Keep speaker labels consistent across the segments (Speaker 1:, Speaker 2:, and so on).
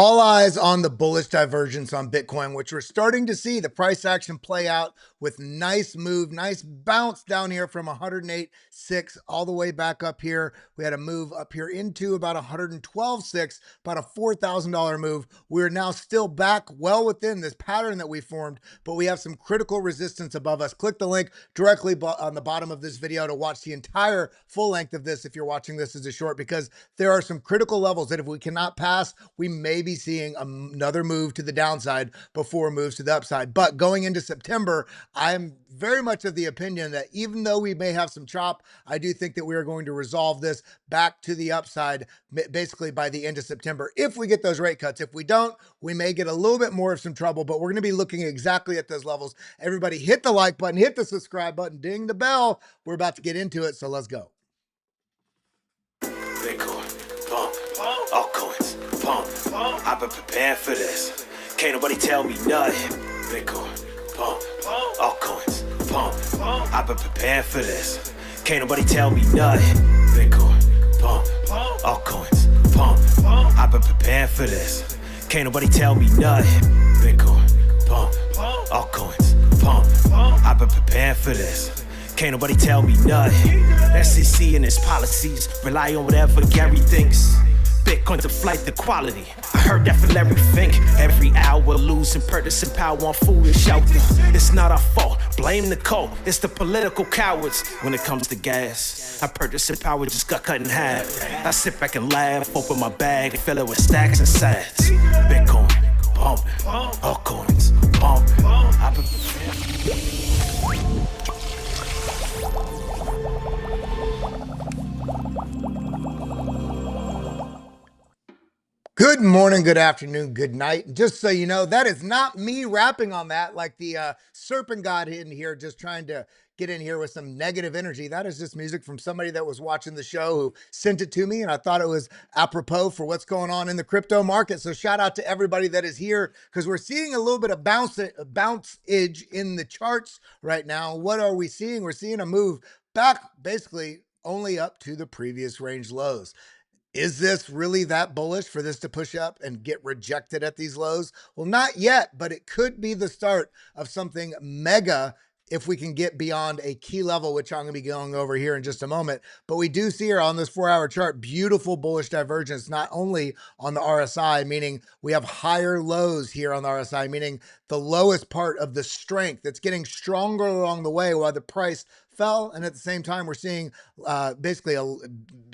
Speaker 1: All eyes on the bullish divergence on Bitcoin, which we're starting to see the price action play out with nice move, nice bounce down here from 108.6 all the way back up here. We had a move up here into about 112.6, about a $4,000 move. We're now still back well within this pattern that we formed, but we have some critical resistance above us. Click the link directly on the bottom of this video to watch the entire full length of this if you're watching this as a short, because there are some critical levels that if we cannot pass, we may be seeing another move to the downside before moves to the upside. But going into September, I'm very much of the opinion that even though we may have some chop, I do think that we are going to resolve this back to the upside basically by the end of September if we get those rate cuts. If we don't, we may get a little bit more of some trouble, but we're going to be looking exactly at those levels. Everybody hit the like button, hit the subscribe button, ding the bell. We're about to get into it, so let's go.
Speaker 2: Bitcoin, pump, altcoins, pump. I've been preparing for this. Can't nobody tell me nothing. Bitcoin, pump, altcoins, pump. I've been preparing for this. Can't nobody tell me nothing. Bitcoin, pump, altcoins, pump. I've been preparing for this. Can't nobody tell me nothing. Bitcoin, pump, altcoins, pump. I've been preparing for this. Can't nobody tell me nothing. SEC and its policies rely on whatever Gary thinks. Bitcoin's a flight to quality. I heard that from Larry Fink. Every hour losing purchasing power on food and shelter. It's not our fault. Blame the coal. It's the political cowards when it comes to gas. Our purchasing power just got cut in half. I sit back and laugh, open my bag, fill it with stacks and sats. Bitcoin pumping, altcoins pumping. I've been
Speaker 1: Good morning, good afternoon, good night. And just so you know, that is not me rapping on that like the serpent god in here just trying to get in here with some negative energy. That is just music from somebody that was watching the show who sent it to me, and I thought it was apropos for what's going on in the crypto market. So shout out to everybody that is here, because we're seeing a little bit of bounce-age in the charts right now. What are we seeing? We're seeing a move back basically only up to the previous range lows. Is this really that bullish for this to push up and get rejected at these lows? Well, not yet, but it could be the start of something mega if we can get beyond a key level, which I'm going to be going over here in just a moment. But we do see here on this 4-hour chart, beautiful bullish divergence, not only on the RSI, meaning we have higher lows here on the RSI, meaning the lowest part of the strength. It's getting stronger along the way while the price fell, and at the same time we're seeing basically a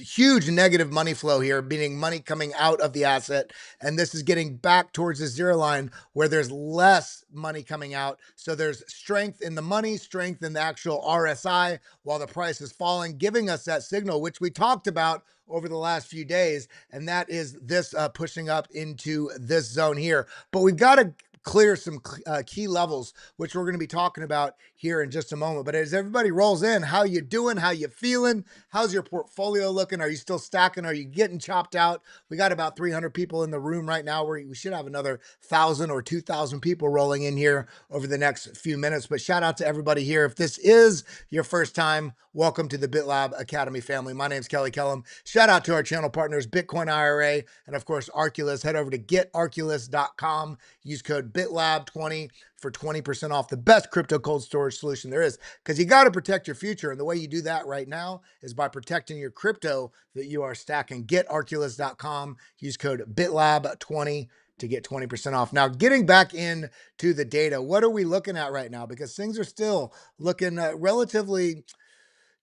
Speaker 1: huge negative money flow here, meaning money coming out of the asset, and this is getting back towards the zero line where there's less money coming out. So there's strength in the money, strength in the actual RSI while the price is falling, giving us that signal which we talked about over the last few days, and that is this pushing up into this zone here. But we've got to clear some key levels, which we're going to be talking about here in just a moment. But as everybody rolls in, how you doing? How you feeling? How's your portfolio looking? Are you still stacking? Are you getting chopped out? We got about 300 people in the room right now. We should have another 1,000 or 2,000 people rolling in here over the next few minutes. But shout out to everybody here. If this is your first time, welcome to the BitLab Academy family. My name is Kellam. Shout out to our channel partners, Bitcoin IRA, and of course, Arculus. Head over to getarculus.com. Use code BitLab20 for 20% off, the best crypto cold storage solution there is, because you got to protect your future. And the way you do that right now is by protecting your crypto that you are stacking. Getarculus.com. Use code BitLab20 to get 20% off. Now, getting back into the data, what are we looking at right now? Because things are still looking relatively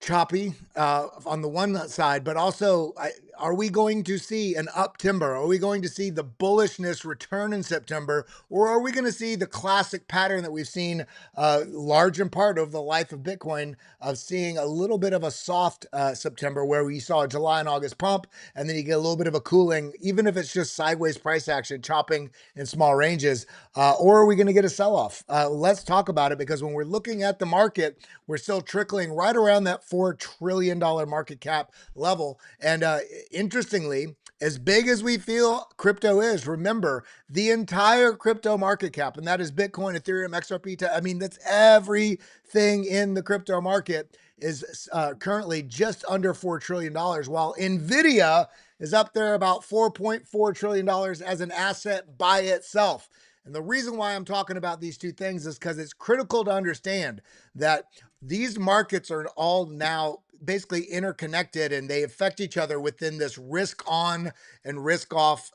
Speaker 1: choppy on the one side, but also are we going to see an up timber? Are we going to see the bullishness return in September, or are we going to see the classic pattern that we've seen large in part over the life of Bitcoin of seeing a little bit of a soft September where we saw a July and August pump, and then you get a little bit of a cooling, even if it's just sideways price action, chopping in small ranges, or are we going to get a sell-off? Let's talk about it, because when we're looking at the market, we're still trickling right around that $4 trillion market cap level. And interestingly, as big as we feel crypto is, remember the entire crypto market cap, and that is Bitcoin, Ethereum, XRP. I mean, that's everything in the crypto market is currently just under $4 trillion, while Nvidia is up there about $4.4 trillion as an asset by itself. And the reason why I'm talking about these two things is because it's critical to understand that these markets are all now basically interconnected and they affect each other within this risk on and risk off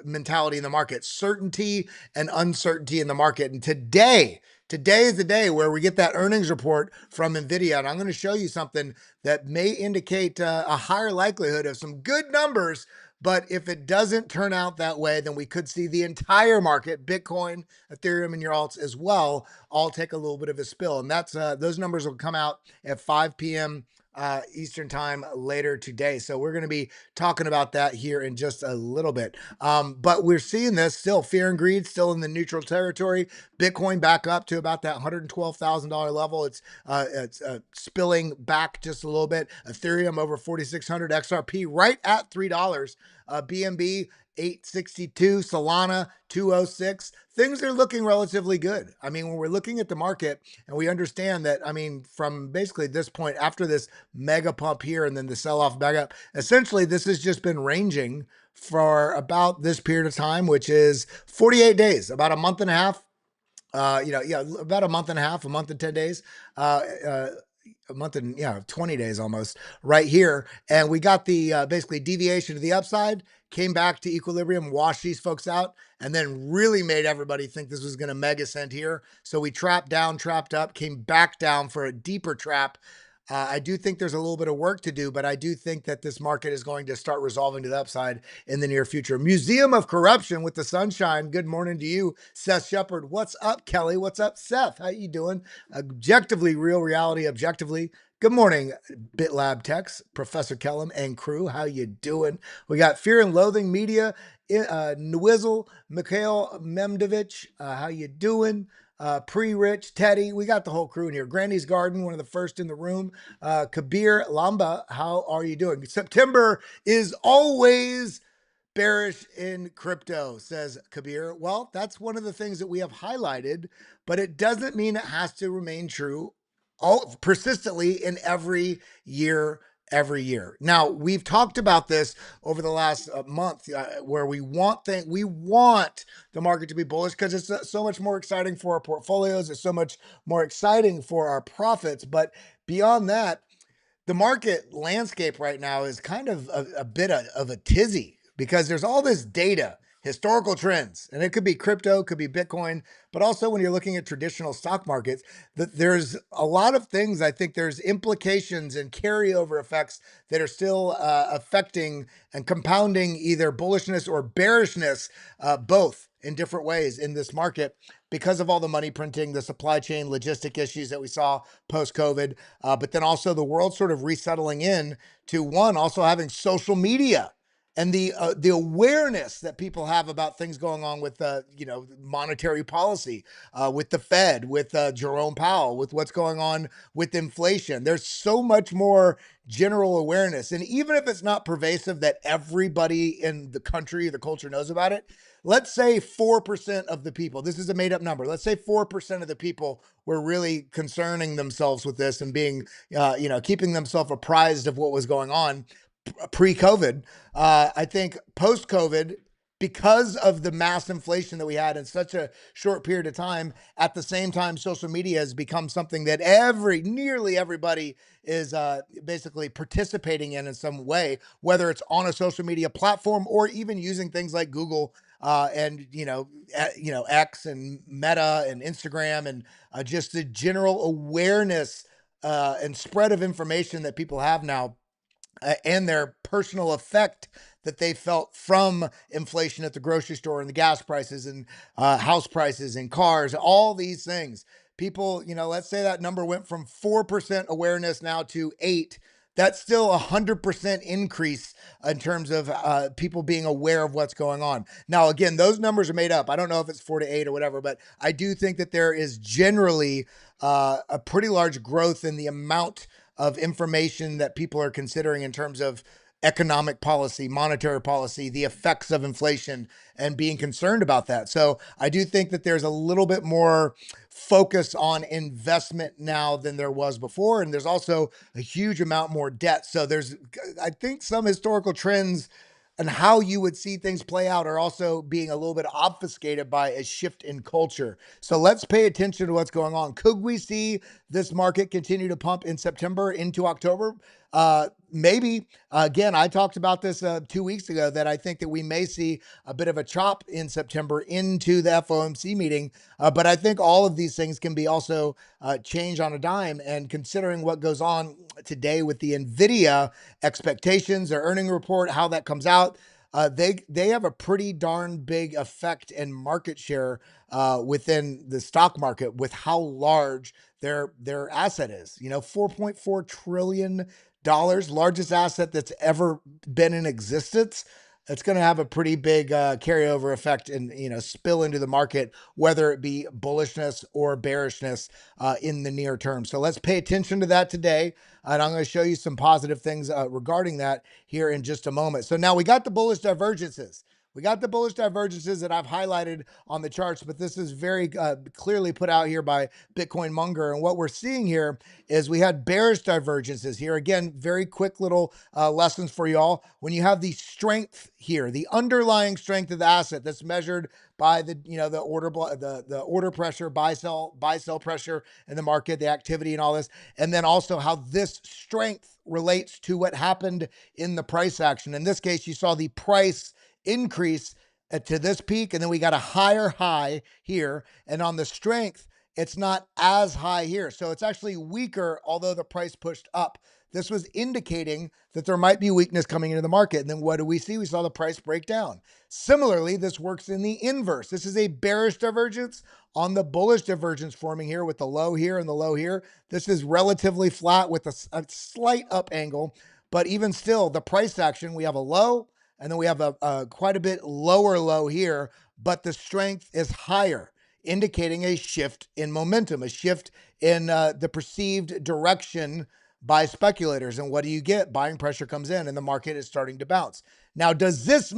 Speaker 1: mentality in the market, certainty and uncertainty in the market. And today is the day where we get that earnings report from Nvidia. And I'm going to show you something that may indicate a higher likelihood of some good numbers. But if it doesn't turn out that way, then we could see the entire market, Bitcoin, Ethereum, and your alts as well, all take a little bit of a spill. And that's those numbers will come out at 5 p.m. Eastern time later today. So we're going to be talking about that here in just a little bit. But we're seeing this still, fear and greed still in the neutral territory. Bitcoin back up to about that $112,000 level. It's spilling back just a little bit. Ethereum over 4,600, XRP right at $3. BNB 862, Solana 206. Things are looking relatively good. I mean, when we're looking at the market and we understand that, I mean, from basically this point after this mega pump here and then the sell off back up, essentially this has just been ranging for about this period of time, which is 48 days, about a month and a half. About a month and a half, a month and 10 days. A month and 20 days almost right here. And we got the basically deviation to the upside, came back to equilibrium, washed these folks out, and then really made everybody think this was going to mega send here. So we trapped down, trapped up, came back down for a deeper trap. I do think there's a little bit of work to do, but I do think that this market is going to start resolving to the upside in the near future. Museum of Corruption with the sunshine. Good morning to you, Seth Shepard. What's up, Kelly? What's up, Seth? How you doing? Objectively, real reality, objectively. Good morning, BitLab Techs, Professor Kellam and crew. How you doing? We got Fear and Loathing Media, Nwizzle, Mikhail Memdovich. How you doing? Pre-Rich, Teddy, we got the whole crew in here. Granny's Garden, one of the first in the room. Kabir Lamba, how are you doing? September is always bearish in crypto, says Kabir. Well, that's one of the things that we have highlighted, but it doesn't mean it has to remain true persistently in every year. Now, we've talked about this over the last month where we want the market to be bullish because it's so much more exciting for our portfolios. It's so much more exciting for our profits. But beyond that, the market landscape right now is kind of a bit of a tizzy because there's all this data, historical trends, and it could be crypto, could be Bitcoin, but also when you're looking at traditional stock markets, that there's a lot of things. I think there's implications and carryover effects that are still affecting and compounding either bullishness or bearishness, both in different ways in this market because of all the money printing, the supply chain logistic issues that we saw post-COVID, but then also the world sort of resettling in to also having social media and the awareness that people have about things going on with monetary policy, with the Fed, with Jerome Powell, with what's going on with inflation. There's so much more general awareness, and even if it's not pervasive that everybody in the country, the culture knows about it, let's say 4% of the people, this is a made up number, let's say 4% of the people were really concerning themselves with this and being, keeping themselves apprised of what was going on pre-COVID. I think post-COVID, because of the mass inflation that we had in such a short period of time, at the same time, social media has become something that nearly everybody is basically participating in some way, whether it's on a social media platform or even using things like Google and X and Meta and Instagram and just the general awareness and spread of information that people have now. And their personal effect that they felt from inflation at the grocery store and the gas prices and house prices and cars, all these things. People, let's say that number went from 4% awareness now to 8%. That's still 100% increase in terms of people being aware of what's going on. Now, again, those numbers are made up. I don't know if it's 4 to 8 or whatever, but I do think that there is generally a pretty large growth in the amount of information that people are considering in terms of economic policy, monetary policy, the effects of inflation, and being concerned about that. So I do think that there's a little bit more focus on investment now than there was before. And there's also a huge amount more debt. So I think some historical trends and how you would see things play out are also being a little bit obfuscated by a shift in culture. So let's pay attention to what's going on. Could we see this market continue to pump in September into October? Maybe. Again, I talked about this 2 weeks ago that I think that we may see a bit of a chop in September into the FOMC meeting. But I think all of these things can be also changed on a dime. And considering what goes on today with the Nvidia expectations, their earning report, how that comes out, they have a pretty darn big effect and market share within the stock market with how large their asset is. You know, $4.4 trillion, largest asset that's ever been in existence. It's going to have a pretty big carryover effect and, you know, spill into the market, whether it be bullishness or bearishness in the near term. So let's pay attention to that today. And I'm going to show you some positive things regarding that here in just a moment. So now we got the bullish divergences. We got the bullish divergences that I've highlighted on the charts, but this is very clearly put out here by Bitcoin Munger. And what we're seeing here is we had bearish divergences here. Again, very quick little lessons for y'all. When you have the strength here, the underlying strength of the asset that's measured by the, you know, the order pressure, buy sell pressure in the market, the activity and all this, and then also how this strength relates to what happened in the price action. In this case, you saw the price increase to this peak, and then we got a higher high here, and on the strength it's not as high here, so it's actually weaker, although the price pushed up. This was indicating that there might be weakness coming into the market. And then what do we see? We saw the price break down. Similarly, this works in the inverse. This is a bearish divergence on the bullish divergence forming here with the low here and the low here. This is relatively flat with a slight up angle, but even still, the price action, we have a low, and then we have a quite a bit lower low here, but the strength is higher, indicating a shift in momentum, a shift in the perceived direction by speculators. And what do you get? Buying pressure comes in and the market is starting to bounce. Now, does this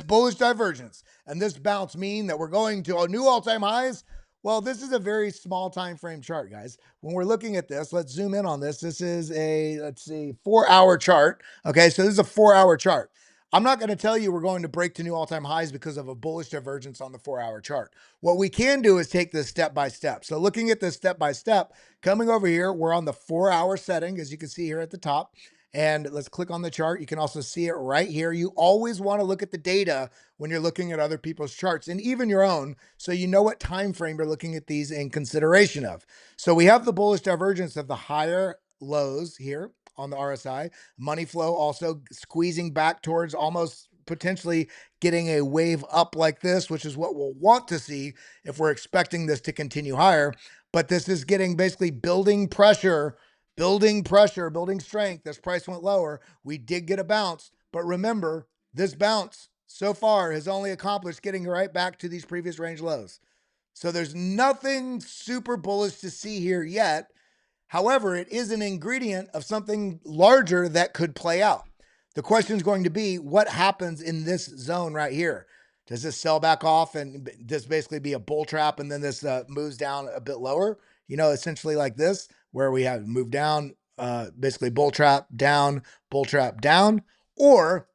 Speaker 1: bullish divergence and this bounce mean that we're going to new all-time highs? Well, this is a very small time frame chart, guys. When we're looking at this, let's zoom in on this. This is a, let's see, 4-hour chart. Okay, so this is a 4-hour chart. I'm not going to tell you we're going to break to new all-time highs because of a bullish divergence on the 4-hour chart. What we can do is take this step by step. So looking at this step by step, coming over here, we're on the 4-hour setting, as you can see here at the top. And let's click on the chart. You can also see it right here. You always want to look at the data when you're looking at other people's charts and even your own, so you know what time frame you're looking at these in consideration of. So we have the bullish divergence of the higher lows here on the RSI. Money flow also squeezing back towards almost potentially getting a wave up like this, which is what we'll want to see if we're expecting this to continue higher. But this is getting basically building pressure, building strength. This price went lower. We did get a bounce, but remember, this bounce so far has only accomplished getting right back to these previous range lows. So there's nothing super bullish to see here yet. However, it is an ingredient of something larger that could play out. The question is going to be, what happens in this zone right here? Does this sell back off and just basically be a bull trap, and then this moves down a bit lower? You know, essentially like this, where we have moved down, basically bull trap down, or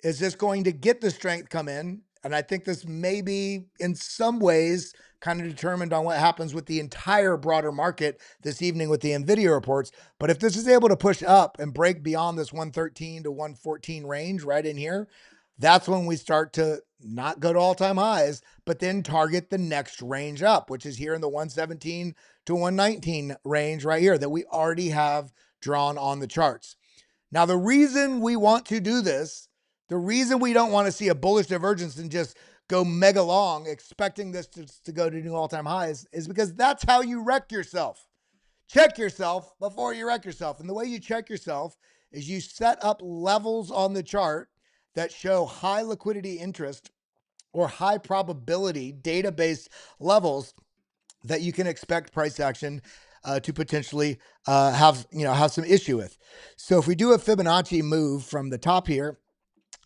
Speaker 1: is this going to get the strength come in? And I think this may be in some ways kind of determined on what happens with the entire broader market this evening with the Nvidia reports. But if this is able to push up and break beyond this 113 to 114 range right in here, that's when we start to not go to all-time highs, but then target the next range up, which is here in the 117 to 119 range right here that we already have drawn on the charts. Now, the reason we want to do this, the reason we don't want to see a bullish divergence and just go mega long expecting this to go to new all-time highs is because that's how you wreck yourself. Check yourself before you wreck yourself. And the way you check yourself is you set up levels on the chart that show high liquidity interest or high probability database levels that you can expect price action to potentially have some issue with. So if we do a Fibonacci move from the top here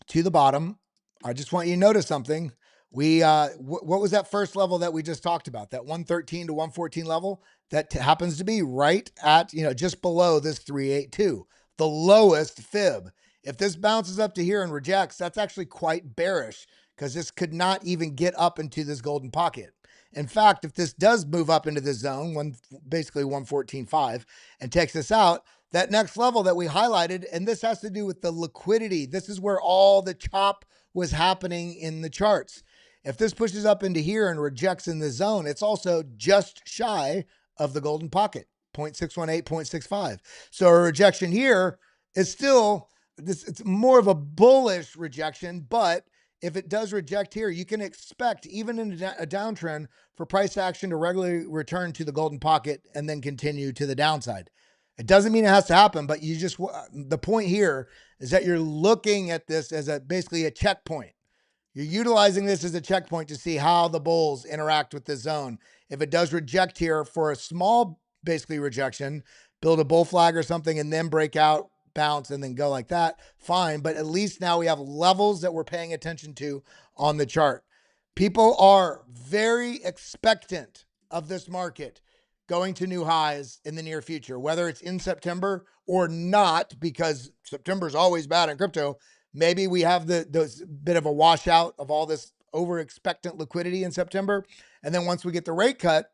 Speaker 1: to the bottom, I just want you to notice something. We what was that first level that we just talked about? That 113 to 114 level that happens to be right at, just below this 382, the lowest fib. If this bounces up to here and rejects, that's actually quite bearish because this could not even get up into this golden pocket. In fact, if this does move up into this zone, basically 114.5, and takes this out, that next level that we highlighted, and this has to do with the liquidity. This is where all the chop was happening in the charts. If this pushes up into here and rejects in the zone, it's also just shy of the golden pocket, 0.618, 0.65. So a rejection here is still this. It's more of a bullish rejection, but if it does reject here, you can expect, even in a downtrend, for price action to regularly return to the golden pocket and then continue to the downside. It doesn't mean it has to happen, but the point here is that you're looking at this as basically a checkpoint. You're utilizing this as a checkpoint to see how the bulls interact with this zone. If it does reject here for a small, basically rejection, build a bull flag or something and then break out, bounce, and then go like that, fine. But at least now we have levels that we're paying attention to on the chart. People are very expectant of this market going to new highs in the near future, whether it's in September or not, because September is always bad in crypto. Maybe we have the bit of a washout of all this over expectant liquidity in September. And then once we get the rate cut,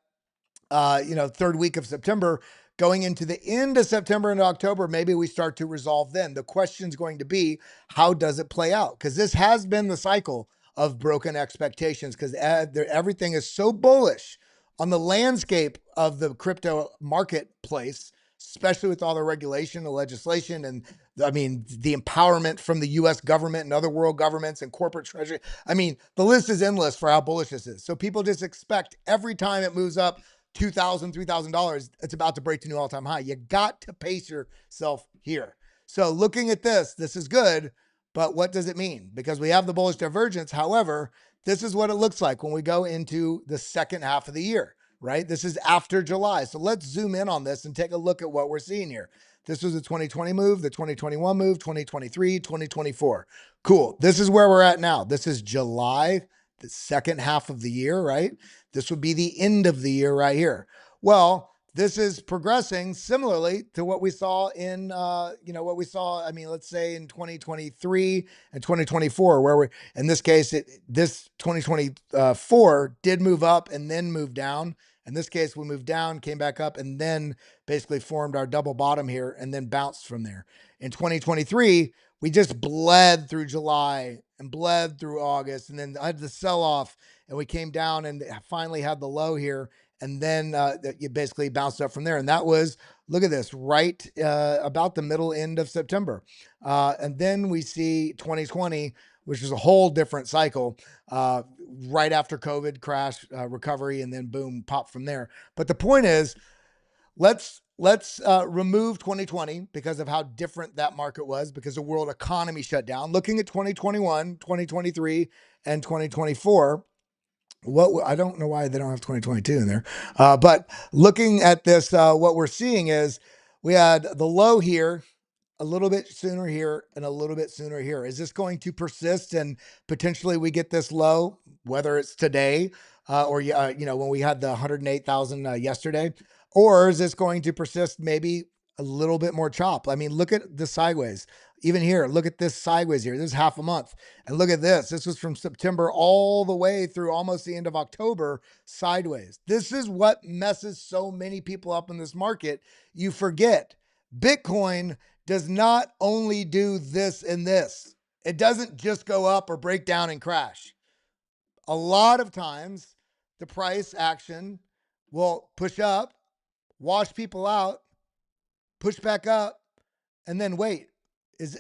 Speaker 1: third week of September, going into the end of September and October, maybe we start to resolve then. The question's going to be, how does it play out? Because this has been the cycle of broken expectations, because everything is so bullish on the landscape of the crypto marketplace, especially with all the regulation, the legislation, and the empowerment from the US government and other world governments and corporate treasury. The list is endless for how bullish this is. So people just expect every time it moves up $2,000, $3,000, it's about to break to new all-time high. You got to pace yourself here. So looking at this is good, but what does it mean? Because we have the bullish divergence. However, this is what it looks like when we go into the second half of the year, right? This is after July. So let's zoom in on this and take a look at what we're seeing here. This was the 2020 move, the 2021 move, 2023, 2024. Cool. This is where we're at now. This is July, the second half of the year, right? This would be the end of the year right here. Well, this is progressing similarly to what we saw in, let's say in 2023 and 2024, where in this case, this 2024 did move up and then move down. In this case, we moved down, came back up, and then basically formed our double bottom here and then bounced from there. In 2023, we just bled through July and bled through August, and then I had the sell-off, and we came down and finally had the low here, and then you basically bounced up from there. And that was, look at this, right about the middle end of September. And then we see 2020, which is a whole different cycle, right after COVID crash, recovery, and then boom, pop from there. But the point is, let's remove 2020 because of how different that market was, because the world economy shut down. Looking at 2021, 2023, and 2024, I don't know why they don't have 2022 in there, but looking at this, what we're seeing is we had the low here, a little bit sooner here, and a little bit sooner here. Is this going to persist and potentially we get this low, whether it's today or when we had the 108,000 yesterday, or is this going to persist maybe a little bit more chop? Look at the sideways. Even here, look at this sideways here. This is half a month. And look at this. This was from September all the way through almost the end of October, sideways. This is what messes so many people up in this market. You forget Bitcoin does not only do this and this. It doesn't just go up or break down and crash. A lot of times the price action will push up, wash people out, push back up, and then wait.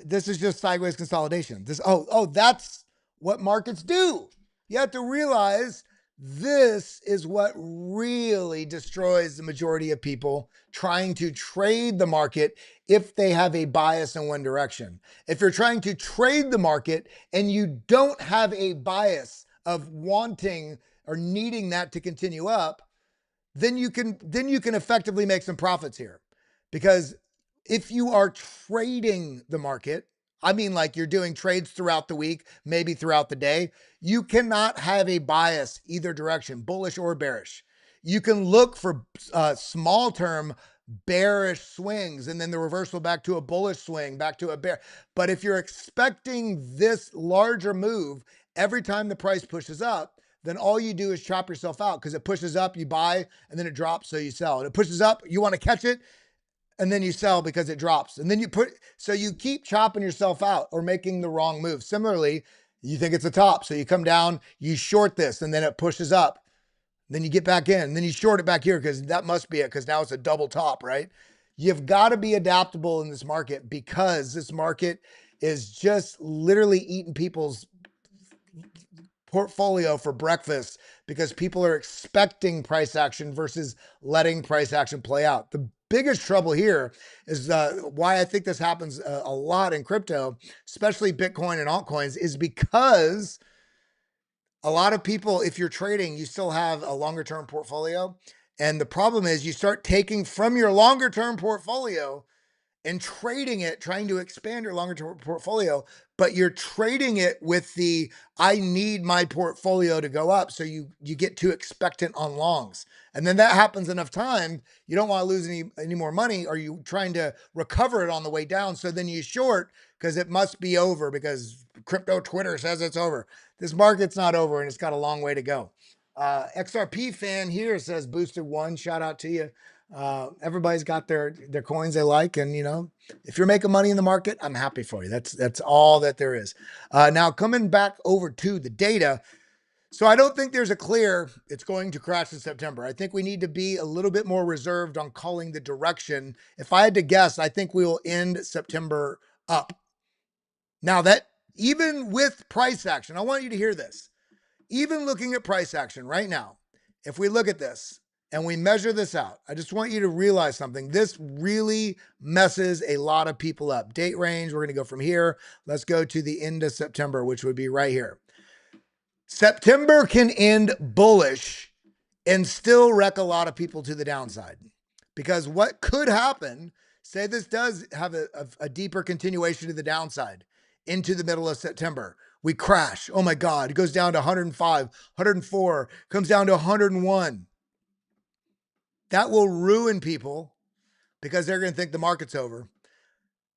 Speaker 1: This is just sideways consolidation. That's what markets do. You have to realize this is what really destroys the majority of people trying to trade the market if they have a bias in one direction. If you're trying to trade the market and you don't have a bias of wanting or needing that to continue up, then you can effectively make some profits here. Because if you are trading the market, like you're doing trades throughout the week, maybe throughout the day, you cannot have a bias either direction, bullish or bearish. You can look for small term bearish swings and then the reversal back to a bullish swing, back to a bear. But if you're expecting this larger move every time the price pushes up, then all you do is chop yourself out because it pushes up, you buy, and then it drops, so you sell. And it pushes up, you want to catch it, and then you sell because it drops. And then so you keep chopping yourself out or making the wrong move. Similarly, you think it's a top, so you come down, you short this, and then it pushes up. Then you get back in, and then you short it back here because that must be it, because now it's a double top, right? You've got to be adaptable in this market because this market is just literally eating people's portfolio for breakfast because people are expecting price action versus letting price action play out. The biggest trouble here is why I think this happens a lot in crypto, especially Bitcoin and altcoins, is because a lot of people, if you're trading, you still have a longer term portfolio. And the problem is you start taking from your longer term portfolio and trading it, trying to expand your longer term portfolio, but you're trading it with the, I need my portfolio to go up. So you get too expectant on longs. And then that happens enough time, you don't want to lose any more money, or you trying to recover it on the way down. So then you short because it must be over because crypto Twitter says it's over. This market's not over and it's got a long way to go. XRP fan here says boosted one. Shout out to you. Everybody's got their coins they like, and if you're making money in the market, I'm happy for you. That's all that there is. Now coming back over to the data. So I don't think there's a clear it's going to crash in September. I think we need to be a little bit more reserved on calling the direction. If I had to guess, I think we will end September up. Now that even with price action, I want you to hear this. Even looking at price action right now, if we look at this and we measure this out, I just want you to realize something. This really messes a lot of people up. Date range, we're going to go from here. Let's go to the end of September, which would be right here. September can end bullish and still wreck a lot of people to the downside. Because what could happen, say this does have a deeper continuation to the downside into the middle of September. We crash. Oh my God. It goes down to 105, 104, comes down to 101. That will ruin people because they're going to think the market's over.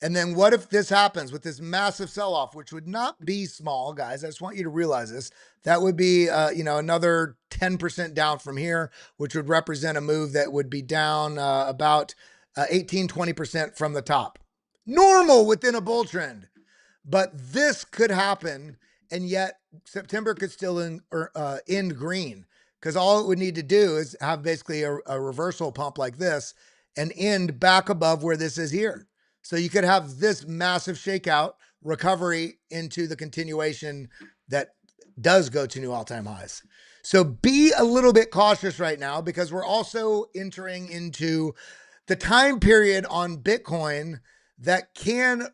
Speaker 1: And then what if this happens with this massive sell-off, which would not be small, guys? I just want you to realize this. That would be, another 10% down from here, which would represent a move that would be down about 18, 20% from the top. Normal within a bull trend. But this could happen, and yet September could still end green, because all it would need to do is have basically a reversal pump like this and end back above where this is here. So you could have this massive shakeout, recovery into the continuation that does go to new all-time highs. So be a little bit cautious right now, because we're also entering into the time period on Bitcoin that can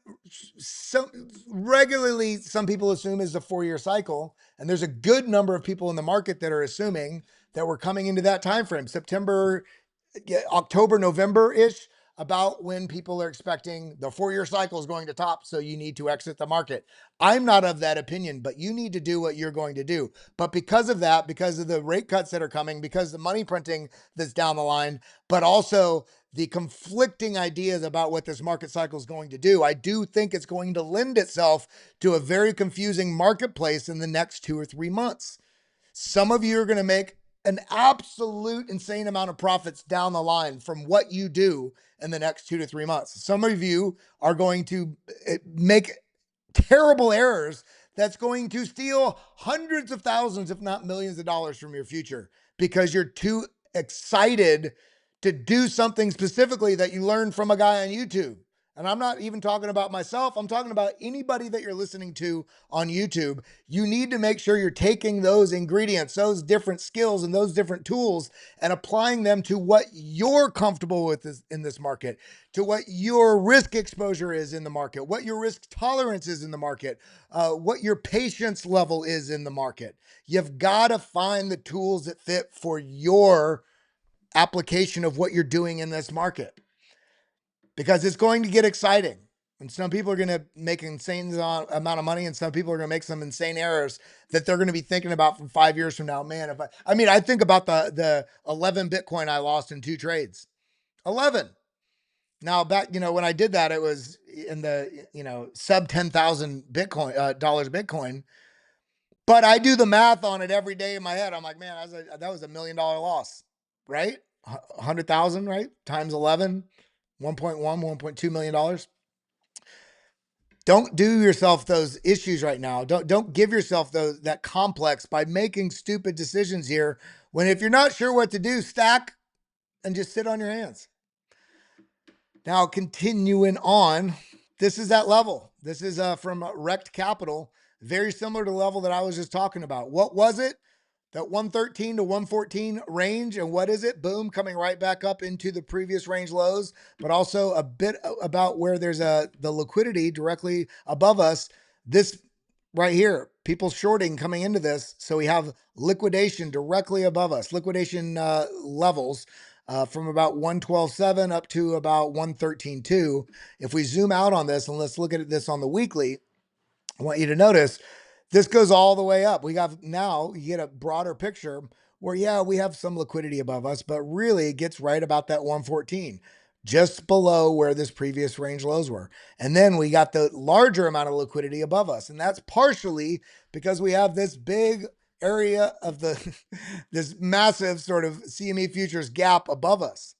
Speaker 1: regularly, some people assume, is a 4-year cycle. And there's a good number of people in the market that are assuming that we're coming into that time frame, September, October, November-ish, about when people are expecting the 4-year cycle is going to top, so you need to exit the market. I'm not of that opinion, but you need to do what you're going to do. But because of that, because of the rate cuts that are coming, because the money printing that's down the line, but also the conflicting ideas about what this market cycle is going to do, I do think it's going to lend itself to a very confusing marketplace in the next 2 or 3 months. Some of you are going to make an absolute insane amount of profits down the line from what you do in the next 2 to 3 months. Some of you are going to make terrible errors that's going to steal hundreds of thousands, if not millions of dollars from your future, because you're too excited to do something specifically that you learned from a guy on YouTube. And I'm not even talking about myself. I'm talking about anybody that you're listening to on YouTube. You need to make sure you're taking those ingredients, those different skills and those different tools, and applying them to what you're comfortable with in this market, to what your risk exposure is in the market, what your risk tolerance is in the market, what your patience level is in the market. You've got to find the tools that fit for your application of what you're doing in this market, because it's going to get exciting. And some people are going to make an insane amount of money, and some people are going to make some insane errors that they're going to be thinking about from 5 years from now. Man, I think about the 11 Bitcoin I lost in 2 trades. 11. Now back, when I did that, it was in the, sub 10,000 Bitcoin, dollars Bitcoin. But I do the math on it every day in my head. I'm like, man, that was $1 million loss, right? 100,000, right? Times 11, 1.1, $1.2 million. Don't do yourself those issues right now. Don't give yourself that complex by making stupid decisions here. When if you're not sure what to do, stack and just sit on your hands. Now, continuing on, this is that level. This is from Rect Capital, very similar to the level that I was just talking about. What was it? That 113 to 114 range. And what is it? Boom, coming right back up into the previous range lows, but also a bit about where there's the liquidity directly above us. This right here, people shorting coming into this. So we have liquidation directly above us, liquidation levels. From about 112.7 up to about 113.2. If we zoom out on this and let's look at this on the weekly, I want you to notice this goes all the way up. We have now, you get a broader picture where, yeah, we have some liquidity above us, but really it gets right about that 114, just below where this previous range lows were. And then we got the larger amount of liquidity above us. And that's partially because we have this big area of this massive sort of CME futures gap above us.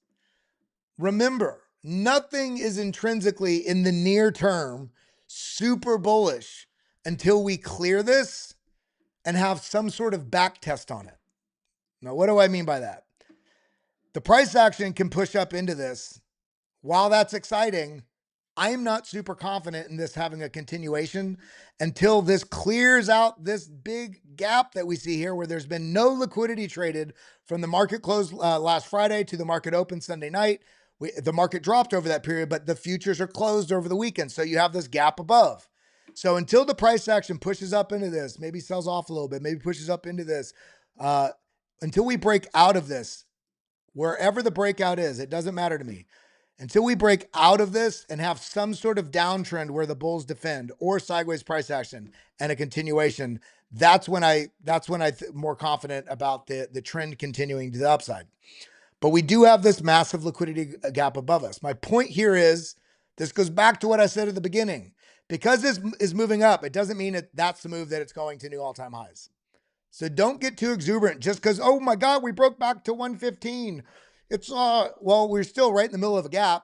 Speaker 1: Remember, nothing is intrinsically in the near term super bullish until we clear this and have some sort of back test on it. Now, what do I mean by that? The price action can push up into this. While that's exciting, I'm not super confident in this having a continuation until this clears out this big gap that we see here where there's been no liquidity traded from the market close last Friday to the market open Sunday night. The market dropped over that period, but the futures are closed over the weekend. So you have this gap above. So until the price action pushes up into this, maybe sells off a little bit, maybe pushes up into this, until we break out of this, wherever the breakout is, it doesn't matter to me. Until we break out of this and have some sort of downtrend where the bulls defend or sideways price action and a continuation, that's when I'm more confident about the trend continuing to the upside. But we do have this massive liquidity gap above us. My point here is, this goes back to what I said at the beginning. Because this is moving up, it doesn't mean that's the move that it's going to new all-time highs. So don't get too exuberant just because, oh my God, we broke back to 115. It's, well, we're still right in the middle of a gap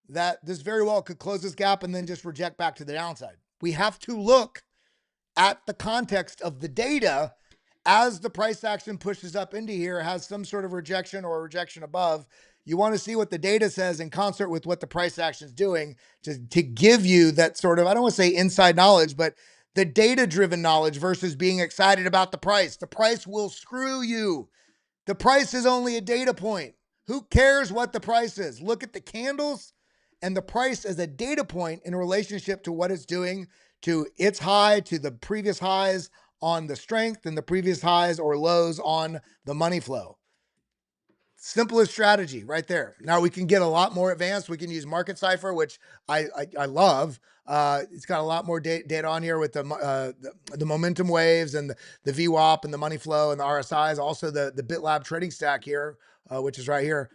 Speaker 1: that this very well could close this gap and then just reject back to the downside. We have to look at the context of the data as the price action pushes up into here, has some sort of rejection or rejection above. You want to see what the data says in concert with what the price action is doing to give you that sort of, I don't want to say inside knowledge, but the data-driven knowledge versus being excited about the price. The price will screw you. The price is only a data point. Who cares what the price is? Look at the candles and the price as a data point in relationship to what it's doing to its high, to the previous highs on the strength and the previous highs or lows on the money flow. Simplest strategy right there. Now we can get a lot more advanced. We can use Market Cipher, which I love. It's got a lot more data on here with the momentum waves and the VWAP and the money flow and the RSIs. Also the BitLab trading stack here, which is right here.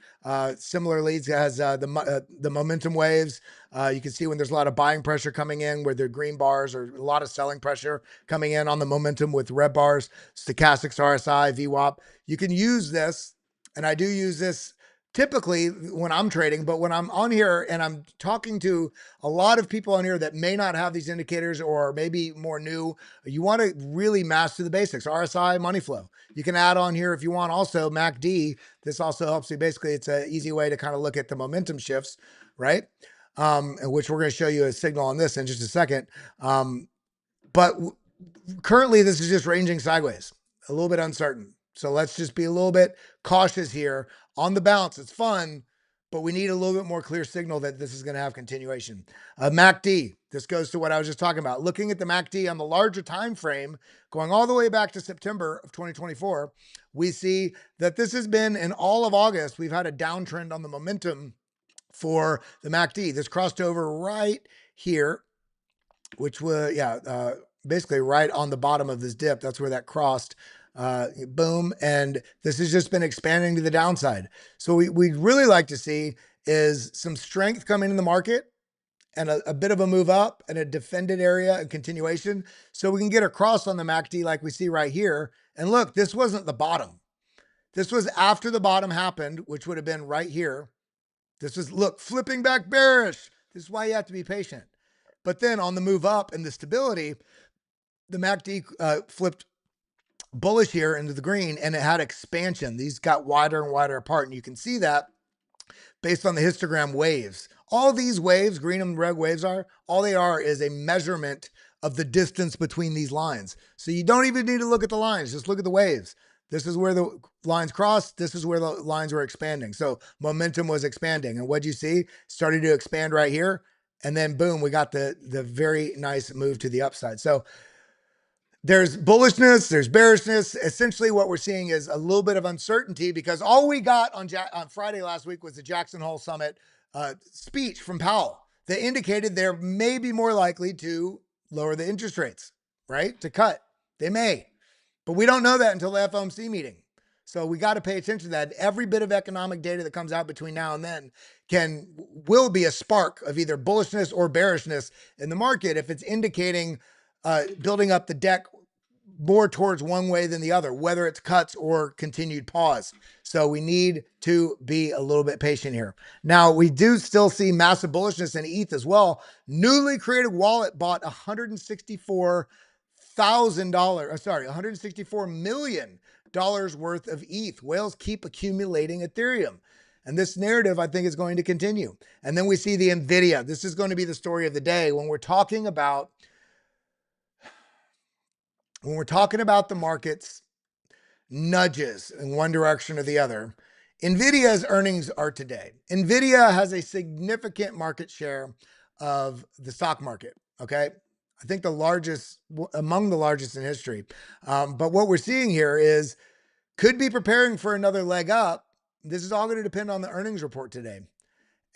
Speaker 1: Similarly, it has the momentum waves. You can see when there's a lot of buying pressure coming in where the green bars or a lot of selling pressure coming in on the momentum with red bars, stochastics, RSI, VWAP. You can use this. And I do use this typically when I'm trading, but when I'm on here and I'm talking to a lot of people on here that may not have these indicators or maybe more new, you want to really master the basics, RSI, money flow. You can add on here if you want also MACD. This also helps you. Basically, it's an easy way to kind of look at the momentum shifts, right? Which we're going to show you a signal on this in just a second. But currently, this is just ranging sideways, a little bit uncertain. So let's just be a little bit cautious here on the bounce. It's fun, but we need a little bit more clear signal that this is going to have continuation. MACD, this goes to what I was just talking about. Looking at the MACD on the larger time frame, going all the way back to September of 2024, we see that this has been in all of August. We've had a downtrend on the momentum for the MACD. This crossed over right here, which was, basically right on the bottom of this dip. That's where that crossed. Boom. And this has just been expanding to the downside. So we'd really like to see is some strength coming in the market and a bit of a move up and a defended area and continuation. So we can get across on the MACD like we see right here. And look, this wasn't the bottom. This was after the bottom happened, which would have been right here. This was, look, flipping back bearish. This is why you have to be patient. But then on the move up and the stability, the MACD flipped bullish here into the green, and it had expansion. These got wider and wider apart, and you can see that based on the histogram waves. All these waves, green and red waves all they are is a measurement of the distance between these lines. So you don't even need to look at the lines, just look at the waves. This is where the lines crossed. This is where the lines were expanding. So momentum was expanding. And what'd you see? Started to expand right here. And then boom, we got the very nice move to the upside. So there's bullishness, there's bearishness. Essentially what we're seeing is a little bit of uncertainty because all we got on Friday last week was the Jackson Hole Summit speech from Powell that indicated they're maybe more likely to lower the interest rates, right? To cut. They may. But we don't know that until the FOMC meeting. So we got to pay attention to that. Every bit of economic data that comes out between now and then will be a spark of either bullishness or bearishness in the market if it's indicating building up the deck more towards one way than the other, whether it's cuts or continued pause. So we need to be a little bit patient here. Now, we do still see massive bullishness in ETH as well. Newly created wallet bought $164 million worth of ETH. Whales keep accumulating Ethereum. And this narrative, I think, is going to continue. And then we see the Nvidia. This is going to be the story of the day when we're talking about the market's nudges in one direction or the other. Nvidia's earnings are today. Nvidia has a significant market share of the stock market. Okay. I think among the largest in history. But what we're seeing here is could be preparing for another leg up. This is all going to depend on the earnings report today.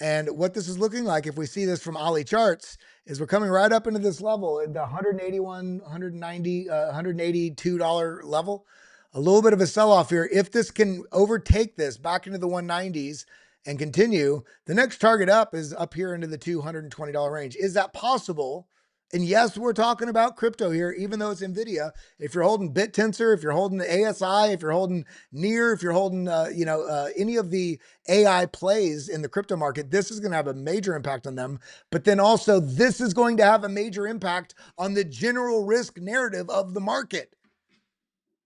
Speaker 1: And what this is looking like, if we see this from Ali charts, is we're coming right up into this level at the $181, $190, $182 level. A little bit of a sell-off here. If this can overtake this back into the 190s and continue, the next target up is up here into the $220 range. Is that possible? And yes, we're talking about crypto here, even though it's Nvidia. If you're holding bittensor, if you're holding the ASI, if you're holding NEAR, if you're holding, any of the AI plays in the crypto market, this is going to have a major impact on them. But then also, this is going to have a major impact on the general risk narrative of the market.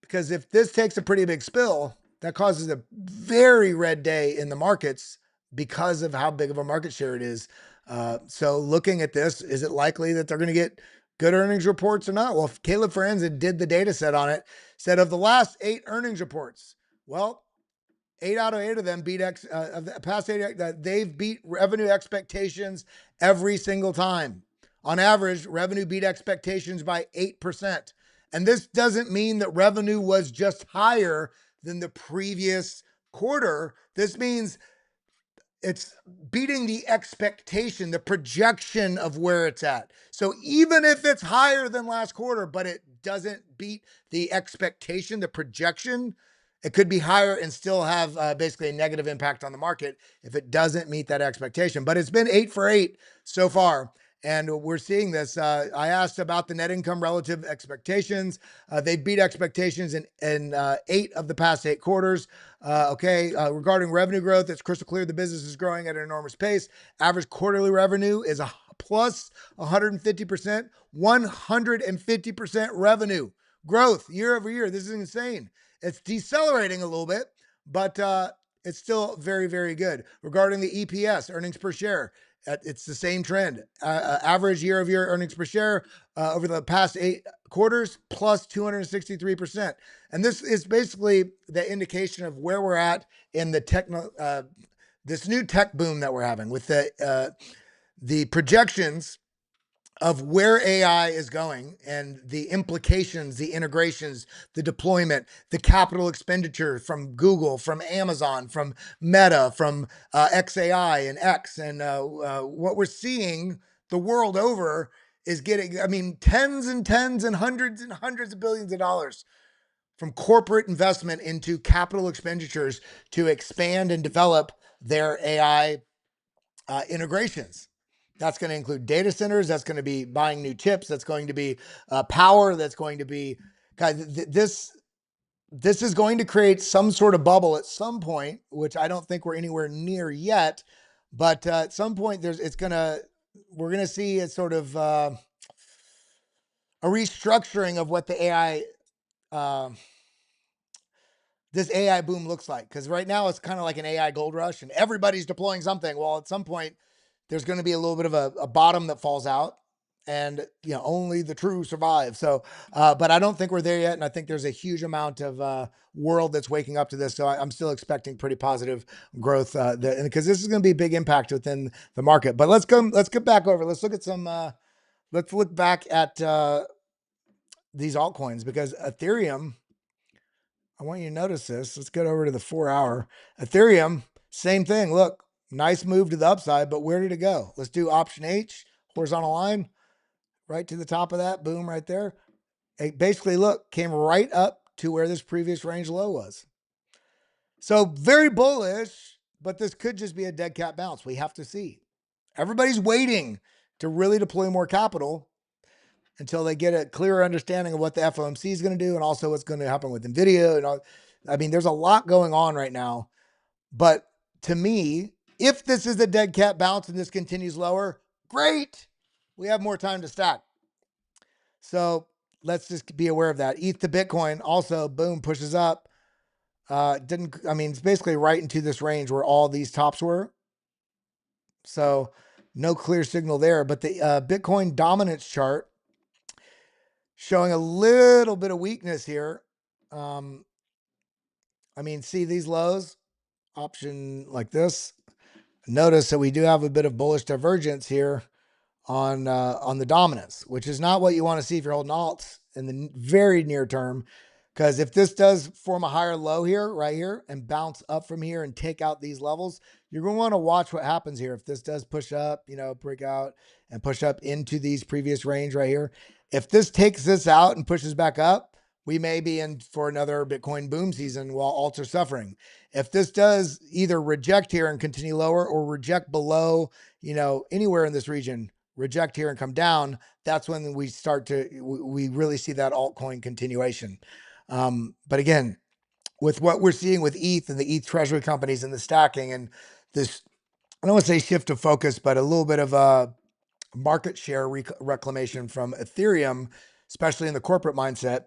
Speaker 1: Because if this takes a pretty big spill, that causes a very red day in the markets because of how big of a market share it is. So looking at this, is it likely that they're going to get good earnings reports or not? Well, Caleb Forenza did the data set on it, said of the last 8 earnings reports, well, 8 out of 8 of them of the past 8, they've beat revenue expectations every single time. On average, revenue beat expectations by 8%. And this doesn't mean that revenue was just higher than the previous quarter. This means it's beating the expectation, the projection of where it's at. So even if it's higher than last quarter, but it doesn't beat the expectation, the projection, it could be higher and still have basically a negative impact on the market if it doesn't meet that expectation. But it's been 8 for 8 so far. And we're seeing this. I asked about the net income relative expectations. They beat expectations in 8 of the past 8 quarters. Regarding revenue growth, it's crystal clear the business is growing at an enormous pace. Average quarterly revenue is a plus 150%, 150% revenue growth year over year. This is insane. It's decelerating a little bit, but it's still very, very good. Regarding the EPS, earnings per share, it's the same trend. Average year-over-year earnings per share over the past 8 quarters, plus 263%. And this is basically the indication of where we're at in the this new tech boom that we're having with the projections of where AI is going and the implications, the integrations, the deployment, the capital expenditure from Google, from Amazon, from Meta, from XAI and X. And what we're seeing the world over is getting, tens and tens and hundreds of billions of dollars from corporate investment into capital expenditures to expand and develop their AI integrations. That's going to include data centers. That's going to be buying new chips. That's going to be power. That's going to be, guys, this is going to create some sort of bubble at some point, which I don't think we're anywhere near yet. But at some point, we're gonna see a sort of a restructuring of what the AI uh, this AI boom looks like. Because right now it's kind of like an AI gold rush, and everybody's deploying something. Well, at some point, there's going to be a little bit of a bottom that falls out, and only the true survive. So, but I don't think we're there yet, and I think there's a huge amount of world that's waking up to this. So I'm still expecting pretty positive growth, because this is going to be a big impact within the market. But let's get back over. Let's look at some. Let's look back at these altcoins, because Ethereum. I want you to notice this. Let's get over to the 4-hour. Ethereum, same thing. Look, nice move to the upside, but where did it go? Let's do option H, horizontal line, right to the top of that. Boom, right there. It basically, look, came right up to where this previous range low was. So very bullish, but this could just be a dead cat bounce. We have to see. Everybody's waiting to really deploy more capital until they get a clearer understanding of what the FOMC is going to do, and also what's going to happen with Nvidia. And all. I mean, there's a lot going on right now. But to me, if this is a dead cat bounce and this continues lower, great. We have more time to stack. So let's just be aware of that. ETH to Bitcoin also, boom, pushes up. It's basically right into this range where all these tops were. So no clear signal there. But the Bitcoin dominance chart showing a little bit of weakness here. See these lows, option like this. Notice that we do have a bit of bullish divergence here on the dominance, which is not what you want to see if you're holding alts in the very near term. Because if this does form a higher low here, right here, and bounce up from here and take out these levels, you're going to want to watch what happens here. If this does push up, break out and push up into these previous range right here. If this takes this out and pushes back up, we may be in for another Bitcoin boom season while alts are suffering. If this does either reject here and continue lower, or reject below, anywhere in this region, reject here and come down, that's when we really see that altcoin continuation. But again, with what we're seeing with ETH and the ETH treasury companies and the stacking and this, I don't want to say shift of focus, but a little bit of a market share reclamation from Ethereum, especially in the corporate mindset,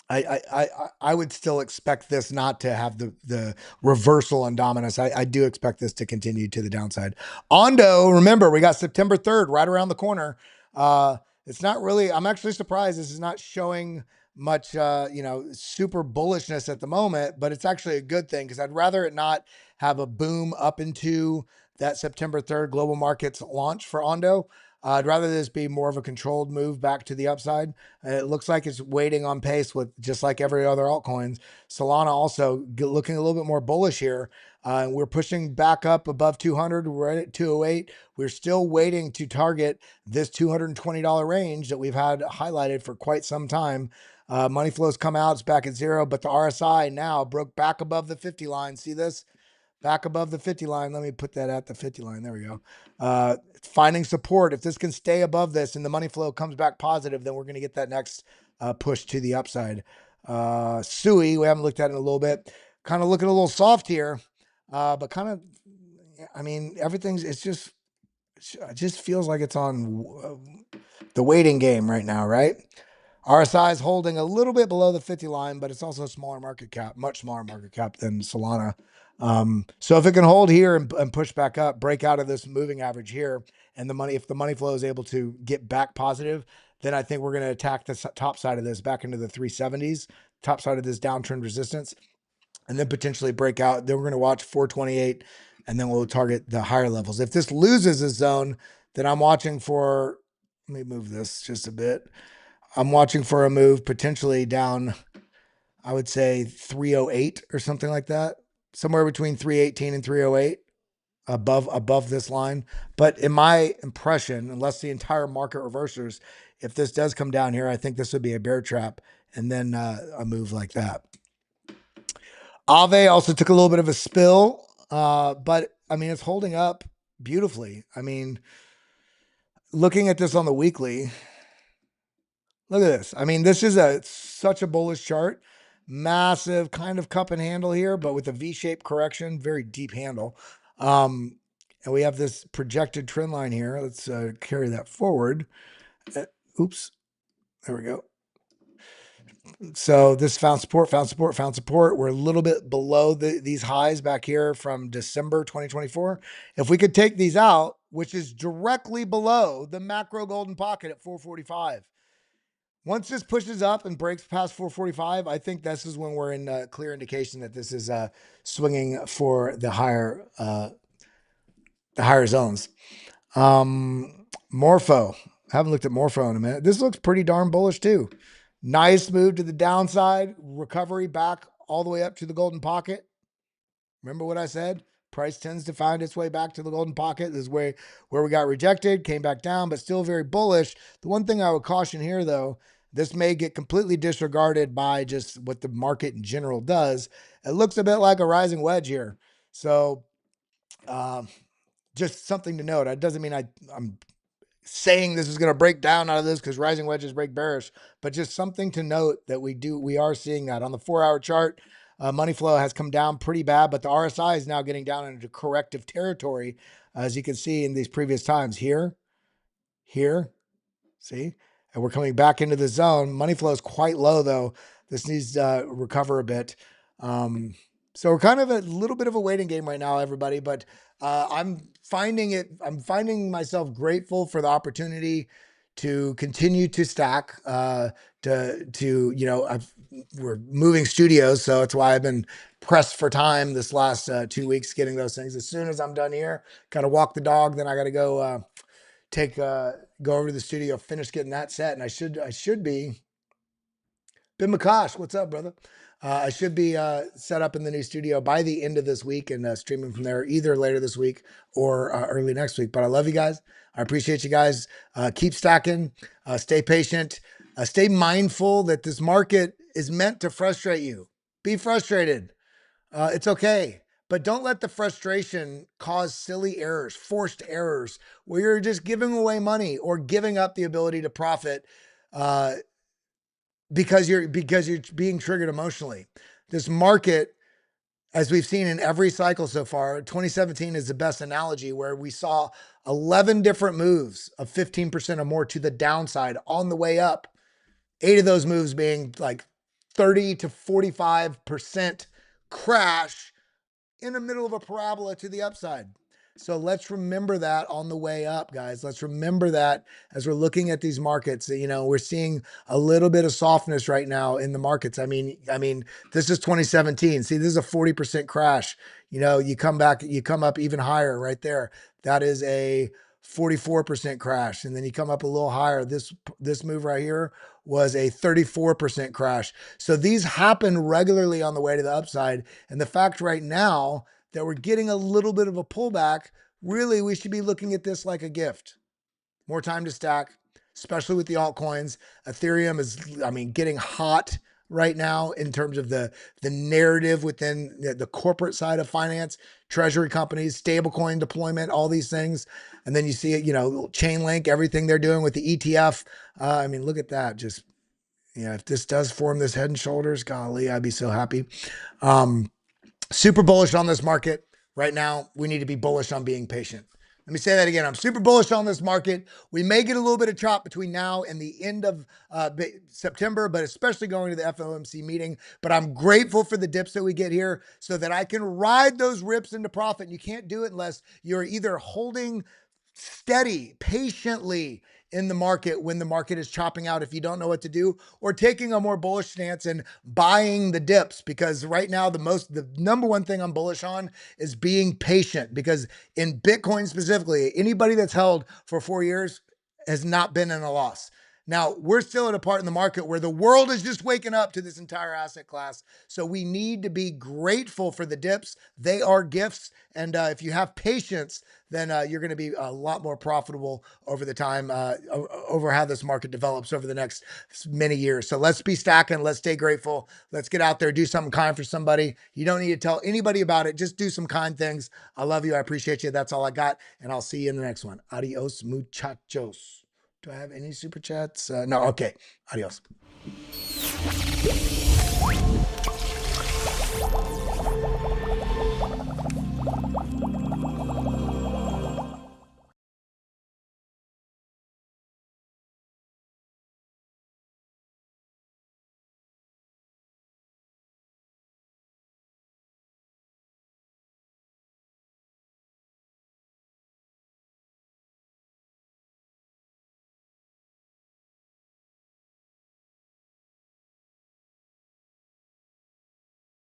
Speaker 1: I would still expect this not to have the reversal on dominance. I do expect this to continue to the downside. Ondo, remember, we got September 3rd right around the corner. It's not really, I'm actually surprised this is not showing much, super bullishness at the moment, but it's actually a good thing, because I'd rather it not have a boom up into that September 3rd global markets launch for Ondo. I'd rather this be more of a controlled move back to the upside. It looks like it's waiting on pace with just like every other altcoins. Solana also looking a little bit more bullish here. We're pushing back up above 200. We're at 208. We're still waiting to target this $220 range that we've had highlighted for quite some time. Money flows come out, it's back at zero, but the RSI now broke back above the 50 line. See this? Back above the 50 line. Let me put that at the 50 line. There we go. Finding support. If this can stay above this and the money flow comes back positive, then we're going to get that next push to the upside. SUI, we haven't looked at it in a little bit. Kind of looking a little soft here, but kind of, it just feels like it's on the waiting game right now, right? RSI is holding a little bit below the 50 line, but it's also a smaller market cap, much smaller market cap than Solana. So if it can hold here and push back up, break out of this moving average here, and if the money flow is able to get back positive, then I think we're going to attack the top side of this back into the 370s, top side of this downtrend resistance, and then potentially break out. Then we're going to watch 428, and then we'll target the higher levels. If this loses a zone, then I'm watching for, let me move this just a bit. I'm watching for a move potentially down, I would say 308 or something like that. Somewhere between 318 and 308 above this line. But in my impression, unless the entire market reverses, if this does come down here, I think this would be a bear trap and then a move like that. Aave also took a little bit of a spill, but it's holding up beautifully. I mean, looking at this on the weekly, look at this. I mean, this is such a bullish chart. Massive kind of cup and handle here, but with a V-shaped correction, very deep handle. And we have this projected trend line here. Let's carry that forward. Oops. There we go. So this found support, found support, found support. We're a little bit below these highs back here from December 2024. If we could take these out, which is directly below the macro golden pocket at 445. Once this pushes up and breaks past 445, I think this is when we're in clear indication that this is swinging for the higher zones. Morpho. Haven't looked at Morpho in a minute. This looks pretty darn bullish too. Nice move to the downside, recovery back all the way up to the golden pocket. Remember what I said? Price tends to find its way back to the golden pocket. This is where we got rejected, came back down, but still very bullish. The one thing I would caution here, though, this may get completely disregarded by just what the market in general does. It looks a bit like a rising wedge here. So just something to note. It doesn't mean I'm saying this is going to break down out of this because rising wedges break bearish, but just something to note that we are seeing that on the 4-hour chart. Money flow has come down pretty bad, but the RSI is now getting down into corrective territory, as you can see in these previous times here, see, and we're coming back into the zone. Money flow is quite low though. This needs to recover a bit. So we're kind of a little bit of a waiting game right now, everybody, but I'm finding myself grateful for the opportunity to continue to stack, we're moving studios. So that's why I've been pressed for time this last 2 weeks, getting those things. As soon as I'm done here, got to walk the dog. Then I got to go, go over to the studio, finish getting that set. And I should be Ben McCosh. What's up, brother? I should be set up in the new studio by the end of this week and streaming from there either later this week or early next week. But I love you guys. I appreciate you guys. Keep stacking. Stay patient. Stay mindful that this market is meant to frustrate you. Be frustrated. It's okay. But don't let the frustration cause silly errors, forced errors, where you're just giving away money or giving up the ability to profit because you're being triggered emotionally. This market, as we've seen in every cycle so far, 2017 is the best analogy, where we saw 11 different moves of 15% or more to the downside on the way up. 8 of those moves being like 30 to 45% crash in the middle of a parabola to the upside. So let's remember that on the way up, guys. Let's remember that as we're looking at these markets. We're seeing a little bit of softness right now in the markets. I mean, this is 2017. See, this is a 40% crash. You come up even higher right there. That is a 44% crash. And then you come up a little higher. This move right here was a 34% crash. So these happen regularly on the way to the upside. And the fact right now that we're getting a little bit of a pullback, really, we should be looking at this like a gift. More time to stack, especially with the altcoins. Ethereum is, getting hot right now in terms of the narrative within the corporate side of finance, treasury companies, stablecoin deployment, all these things. And then you see it, chainlink, everything they're doing with the ETF. Look at that. Just, if this does form this head and shoulders, golly, I'd be so happy. Super bullish on this market right now. We need to be bullish on being patient. Let me say that again. I'm super bullish on this market. We may get a little bit of chop between now and the end of September, but especially going to the FOMC meeting. But I'm grateful for the dips that we get here so that I can ride those rips into profit. And you can't do it unless you're either holding steady, patiently in the market when the market is chopping out, if you don't know what to do, or taking a more bullish stance and buying the dips. Because right now, the number one thing I'm bullish on is being patient, because in Bitcoin specifically, anybody that's held for 4 years has not been in a loss. Now, we're still at a part in the market where the world is just waking up to this entire asset class. So we need to be grateful for the dips. They are gifts. And if you have patience, then you're going to be a lot more profitable over the time, over how this market develops over the next many years. So let's be stacking. Let's stay grateful. Let's get out there, do something kind for somebody. You don't need to tell anybody about it. Just do some kind things. I love you. I appreciate you. That's all I got. And I'll see you in the next one. Adios, muchachos. Do I have any super chats? No. Okay. Adios.